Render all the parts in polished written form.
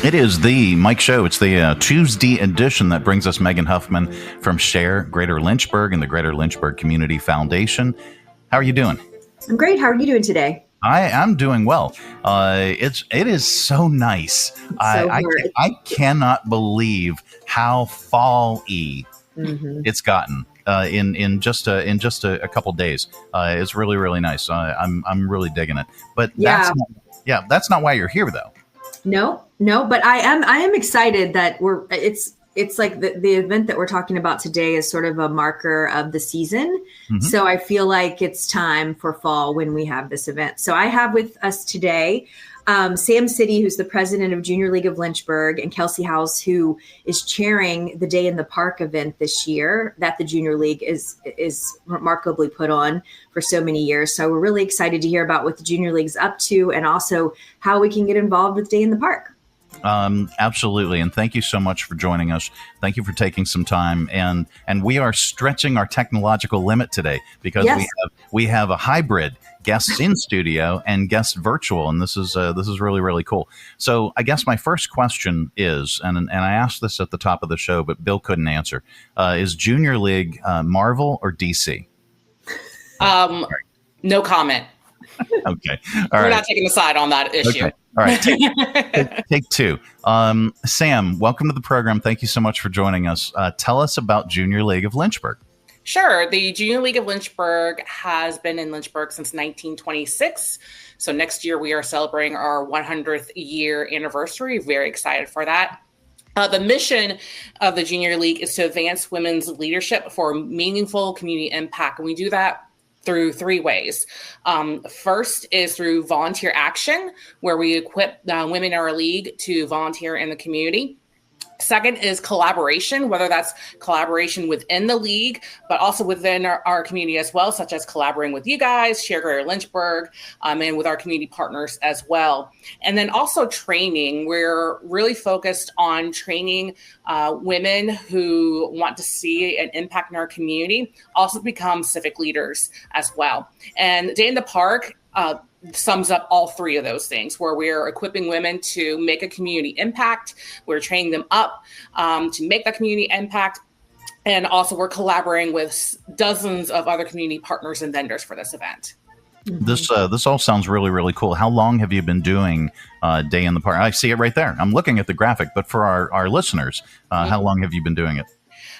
It is the Mike Show. It's the Tuesday edition that brings us Megan Huffman from SHARE Greater Lynchburg and the Greater Lynchburg Community Foundation. How are you doing? I'm great. How are you doing today? I'm doing well. It is so nice. I cannot believe how fall-y it's gotten in just a couple days. It's really, really nice. I'm really digging it. But that's not why you're here though. No, but I am excited that it's like the event that we're talking about today is sort of a marker of the season. Mm-hmm. So I feel like it's time for fall when we have this event. So I have with us today Sam Citty, who's the president of Junior League of Lynchburg, and Kelsey Howes, who is chairing the Day in the Park event this year that the Junior League is remarkably put on for so many years. So we're really excited to hear about what the Junior League's up to and also how we can get involved with Day in the Park. Absolutely. And thank you so much for joining us. Thank you for taking some time. And we are stretching our technological limit today because we have a hybrid guests in studio and guests virtual. And this is really, really cool. So I guess my first question is, and I asked this at the top of the show, but Bill couldn't answer, is Junior League Marvel or DC? No comment. Okay. We're not taking a side on that issue. Okay. All right. Take two. Sam, welcome to the program. Thank you so much for joining us. Tell us about Junior League of Lynchburg. Sure. The Junior League of Lynchburg has been in Lynchburg since 1926. So next year we are celebrating our 100th year anniversary. Very excited for that. The mission of the Junior League is to advance women's leadership for meaningful community impact. And we do that through three ways. First is through volunteer action, where we equip women in our league to volunteer in the community. Second is collaboration, whether that's collaboration within the league, but also within our community as well, such as collaborating with you guys, SHARE Greater Lynchburg, and with our community partners as well. And then also training. We're really focused on training women who want to see an impact in our community, also become civic leaders as well. And Day in the Park sums up all three of those things, where we're equipping women to make a community impact. We're training them up to make that community impact. And also we're collaborating with dozens of other community partners and vendors for this event. This all sounds really, really cool. How long have you been doing Day in the Park? I see it right there. I'm looking at the graphic, but for our listeners, how long have you been doing it?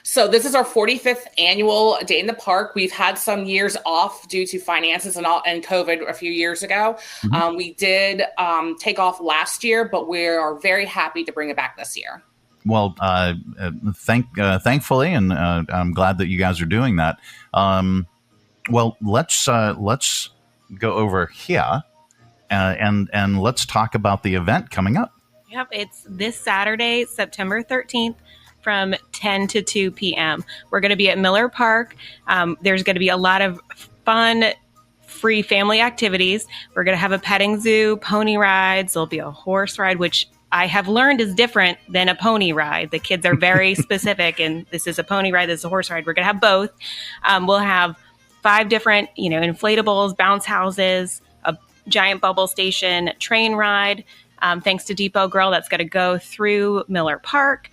So this is our 45th annual Day in the Park. We've had some years off due to finances and COVID a few years ago. Mm-hmm. We did take off last year, but we are very happy to bring it back this year. Well, thankfully, and I'm glad that you guys are doing that. Well, let's go over here and let's talk about the event coming up. Yep, it's this Saturday, September 13th. From 10 to 2 p.m. We're going to be at Miller Park. There's going to be a lot of fun, free family activities. We're going to have a petting zoo, pony rides. There'll be a horse ride, which I have learned is different than a pony ride. The kids are very specific, and this is a pony ride, this is a horse ride. We're going to have both. We'll have 5 different, inflatables, bounce houses, a giant bubble station, train ride. Thanks to Depot Grill, that's going to go through Miller Park.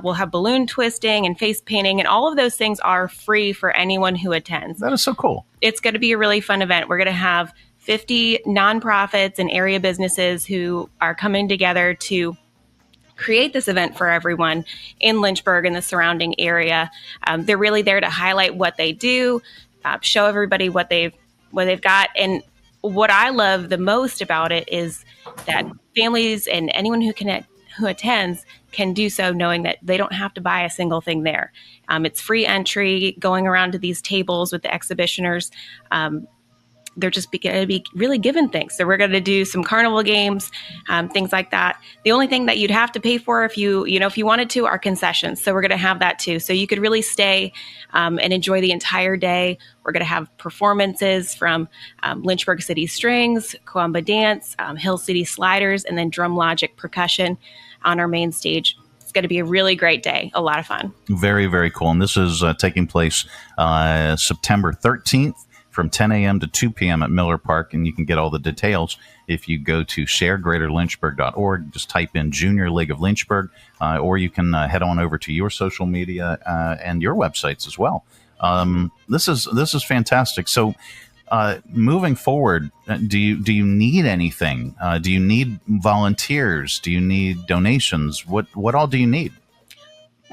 We'll have balloon twisting and face painting, and all of those things are free for anyone who attends. That is so cool. It's going to be a really fun event. We're going to have 50 nonprofits and area businesses who are coming together to create this event for everyone in Lynchburg and the surrounding area. They're really there to highlight what they do, show everybody what they've got. And what I love the most about it is that families and anyone who attends can do so knowing that they don't have to buy a single thing there. It's free entry, going around to these tables with the exhibitioners. They're just going to be really given things. So we're going to do some carnival games, things like that. The only thing that you'd have to pay for if you wanted to are concessions. So we're going to have that too. So you could really stay and enjoy the entire day. We're going to have performances from Lynchburg City Strings, Coamba Dance, Hill City Sliders, and then Drum Logic Percussion on our main stage. It's going to be a really great day. A lot of fun. Very, very cool. And this is taking place September 13th from 10 a.m. to 2 p.m. at Miller Park. And you can get all the details if you go to sharegreaterlynchburg.org. Just type in Junior League of Lynchburg, or you can head on over to your social media and your websites as well. This is fantastic. So moving forward, do you need anything? Do you need volunteers? Do you need donations? What all do you need?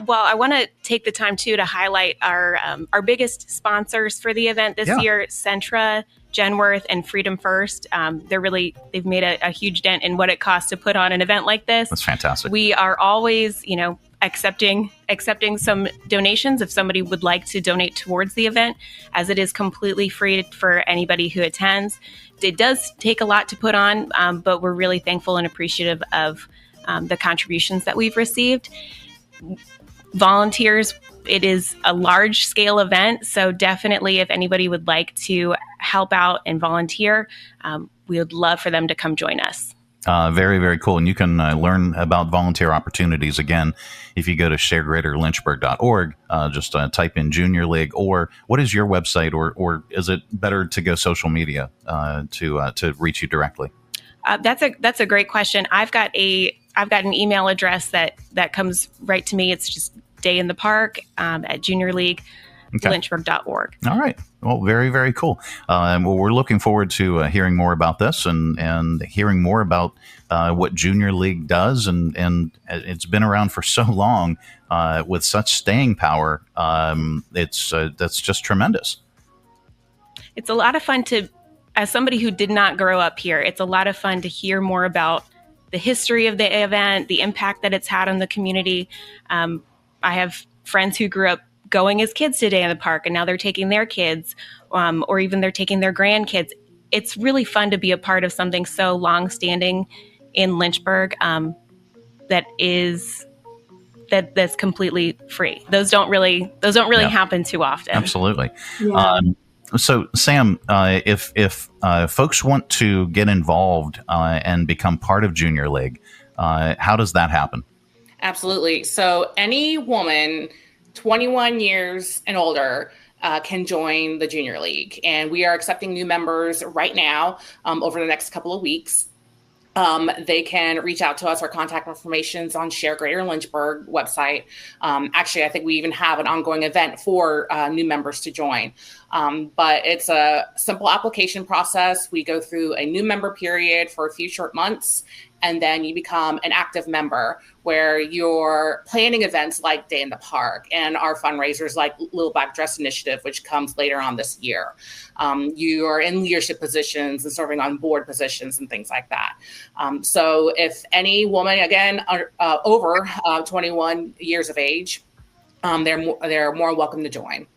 Well, I want to take the time too to highlight our biggest sponsors for the event this year: Centra, Genworth, and Freedom First. They've made a huge dent in what it costs to put on an event like this. That's fantastic. We are always, accepting some donations if somebody would like to donate towards the event, as it is completely free for anybody who attends. It does take a lot to put on, but we're really thankful and appreciative of the contributions that we've received. Volunteers, it is a large scale event, so definitely if anybody would like to help out and volunteer, we would love for them to come join us. Very, very cool. And you can learn about volunteer opportunities again if you go to sharegreaterlynchburg.org. Just type in Junior League, or what is your website, or is it better to go social media to reach you directly? That's a great question. I've got an email address that comes right to me. It's just Day in the Park at juniorleaguelynchburg.org. All right. Well, very, very cool. Well, we're looking forward to hearing more about this and hearing more about what Junior League does. And it's been around for so long with such staying power. That's just tremendous. It's a lot of fun as somebody who did not grow up here, it's a lot of fun to hear more about the history of the event, the impact that it's had on the community. I have friends who grew up going as kids to Day in the Park, and now they're taking their kids, or even they're taking their grandkids. It's really fun to be a part of something so long-standing in Lynchburg that's completely free. Those don't really happen too often. Absolutely. Yeah. So, Sam, if folks want to get involved and become part of Junior League, how does that happen? Absolutely. So any woman 21 years and older can join the Junior League. And we are accepting new members right now over the next couple of weeks. They can reach out to us. Our contact information is on SHARE Greater Lynchburg website. Actually, I think we even have an ongoing event for new members to join. But it's a simple application process. We go through a new member period for a few short months, and then you become an active member where you're planning events like Day in the Park and our fundraisers like Little Black Dress Initiative, which comes later on this year. You are in leadership positions and serving on board positions and things like that. So if any woman, again, over 21 years of age, they're more welcome to join.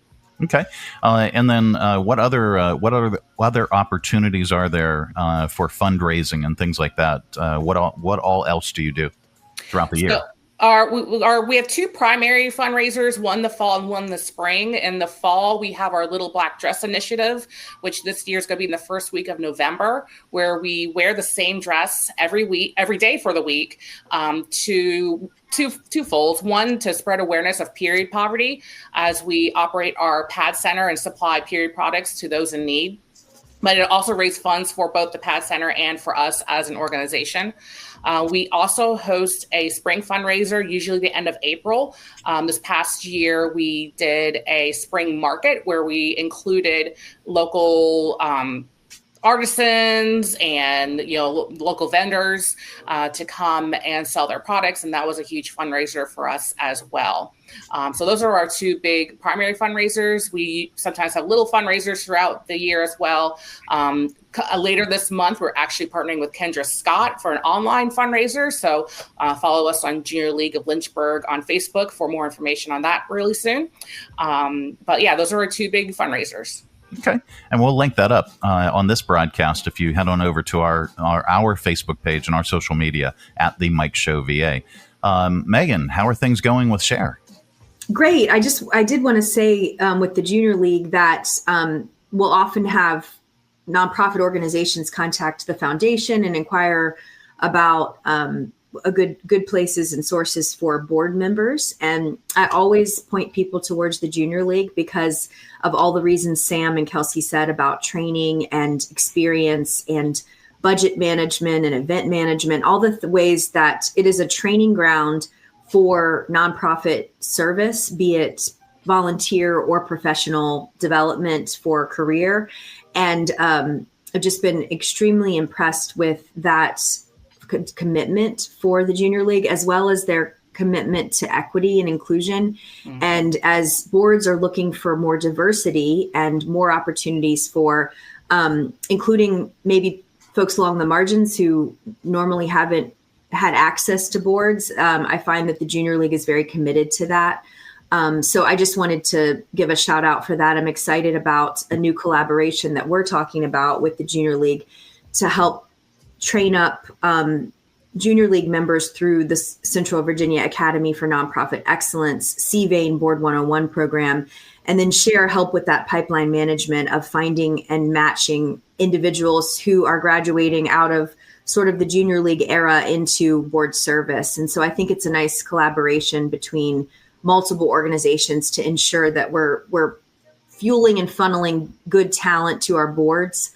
Okay, and then what other opportunities are there for fundraising and things like that? What all else do you do throughout the year? So we have two primary fundraisers, one the fall and one the spring. In the fall, we have our Little Black Dress Initiative, which this year is going to be in the first week of November, where we wear the same dress every day for the week, twofolds. One, to spread awareness of period poverty as we operate our pad center and supply period products to those in need. But it also raised funds for both the pad center and for us as an organization. We also host a spring fundraiser, usually the end of April. This past year, we did a spring market where we included local artisans and local vendors to come and sell their products, and that was a huge fundraiser for us as well. So those are our two big primary fundraisers. We sometimes have little fundraisers throughout the year as well. Later this month, we're actually partnering with Kendra Scott for an online fundraiser. So follow us on Junior League of Lynchburg on Facebook for more information on that really soon. But yeah, those are our two big fundraisers. Okay. And we'll link that up on this broadcast if you head on over to our Facebook page and our social media at The Mike Show VA. Megan, how are things going with SHARE? Great. I did want to say with the Junior League that we'll often have nonprofit organizations contact the foundation and inquire about good places and sources for board members. And I always point people towards the Junior League because of all the reasons Sam and Kelsey said about training and experience and budget management and event management, all the ways that it is a training ground for nonprofit service, be it volunteer or professional development for a career. And I've just been extremely impressed with that commitment for the Junior League, as well as their commitment to equity and inclusion. Mm-hmm. And as boards are looking for more diversity and more opportunities for including maybe folks along the margins who normally haven't had access to boards, I find that the Junior League is very committed to that. So I just wanted to give a shout out for that. I'm excited about a new collaboration that we're talking about with the Junior League to help train up Junior League members through the Central Virginia Academy for Nonprofit Excellence, CVANE Board 101 program, and then SHARE help with that pipeline management of finding and matching individuals who are graduating out of sort of the Junior League era into board service. And so I think it's a nice collaboration between multiple organizations to ensure that we're fueling and funneling good talent to our boards.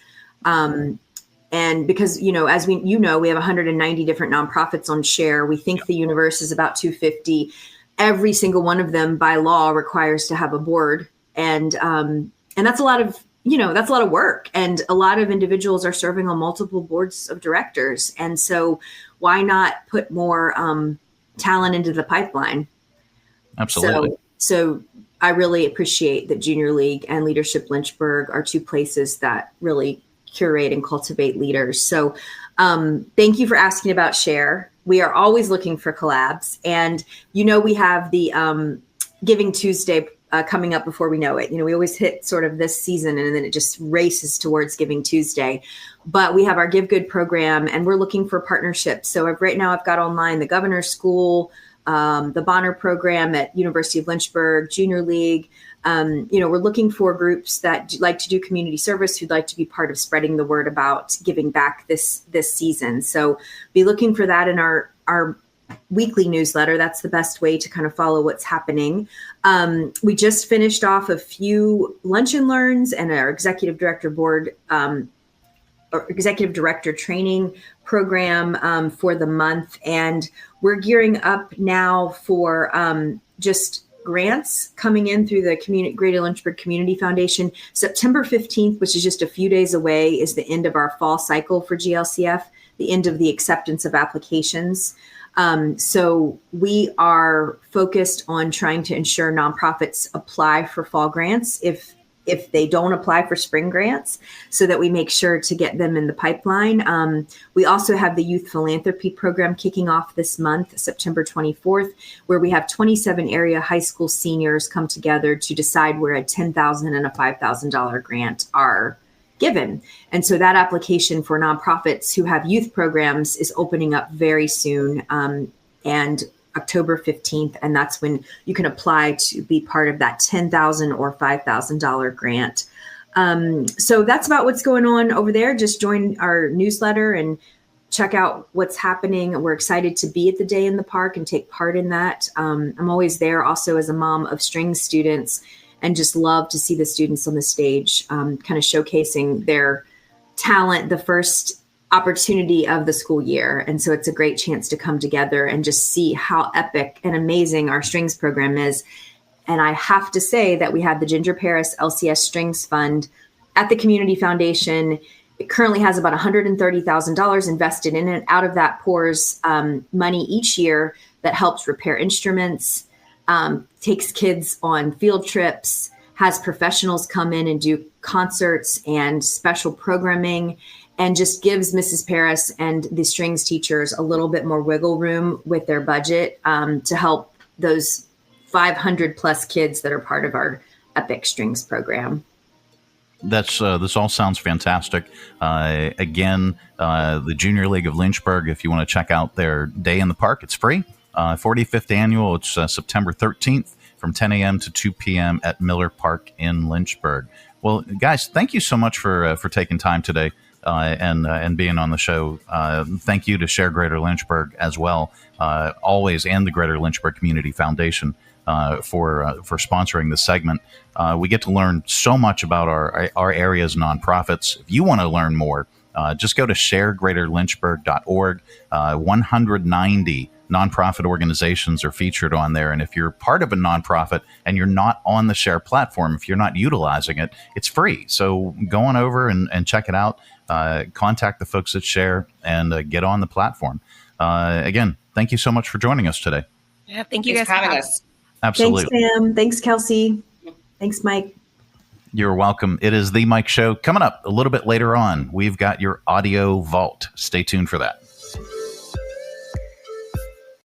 And because, as we have 190 different nonprofits on SHARE. We think the universe is about 250. Every single one of them by law requires to have a board. And that's a lot of, that's a lot of work. And a lot of individuals are serving on multiple boards of directors. And so why not put more talent into the pipeline? Absolutely. So I really appreciate that Junior League and Leadership Lynchburg are two places that really curate and cultivate leaders. So thank you for asking about SHARE. We are always looking for collabs. And, we have the Giving Tuesday coming up before we know it. We always hit sort of this season and then it just races towards Giving Tuesday. But we have our Give Good program and we're looking for partnerships. So right now I've got online the Governor's School, the Bonner program at University of Lynchburg, Junior League. We're looking for groups that like to do community service, who'd like to be part of spreading the word about giving back this season. So be looking for that in our weekly newsletter. That's the best way to kind of follow what's happening. We just finished off a few lunch and learns and our executive director board or executive director training program for the month. And we're gearing up now for just grants coming in through the Greater Lynchburg Community Foundation. September 15th, which is just a few days away, is the end of our fall cycle for GLCF, the end of the acceptance of applications. So we are focused on trying to ensure nonprofits apply for fall grants if they don't apply for spring grants, so that we make sure to get them in the pipeline. We also have the Youth Philanthropy Program kicking off this month, September 24th, where we have 27 area high school seniors come together to decide where a $10,000 and a $5,000 grant are given. And so that application for nonprofits who have youth programs is opening up very soon, and October 15th. And that's when you can apply to be part of that $10,000 or $5,000 grant. So that's about what's going on over there. Just join our newsletter and check out what's happening. We're excited to be at the day in the park and take part in that. I'm always there also as a mom of strings students and just love to see the students on the stage, kind of showcasing their talent the first opportunity of the school year. And so it's a great chance to come together and just see how epic and amazing our strings program is. And I have to say that we have the Ginger Paris LCS Strings Fund at the Community Foundation. It currently has about $130,000 invested in it. Out of that pours money each year that helps repair instruments, takes kids on field trips, has professionals come in and do concerts and special programming, and just gives Mrs. Paris and the strings teachers a little bit more wiggle room with their budget to help those 500 plus kids that are part of our Epic Strings program. This all sounds fantastic. Again, the Junior League of Lynchburg, if you want to check out their day in the park, it's free. 45th annual, it's September 13th from 10 a.m. to 2 p.m. at Miller Park in Lynchburg. Well, guys, thank you so much for taking time today and being on the show. Thank you to SHARE Greater Lynchburg as well, always, and the Greater Lynchburg Community Foundation for sponsoring this segment. We get to learn so much about our area's nonprofits. If you want to learn more, just go to sharegreaterlynchburg.org. 190 nonprofit organizations are featured on there. And if you're part of a nonprofit and you're not on the SHARE platform, if you're not utilizing it, it's free. So go on over and check it out. Contact the folks at SHARE and get on the platform. Again, thank you so much for joining us today. Yeah, thank you guys for having us. Absolutely. Thanks, Sam. Thanks, Kelsey. Thanks, Mike. You're welcome. It is The Mike Show. Coming up a little bit later on, we've got your audio vault. Stay tuned for that.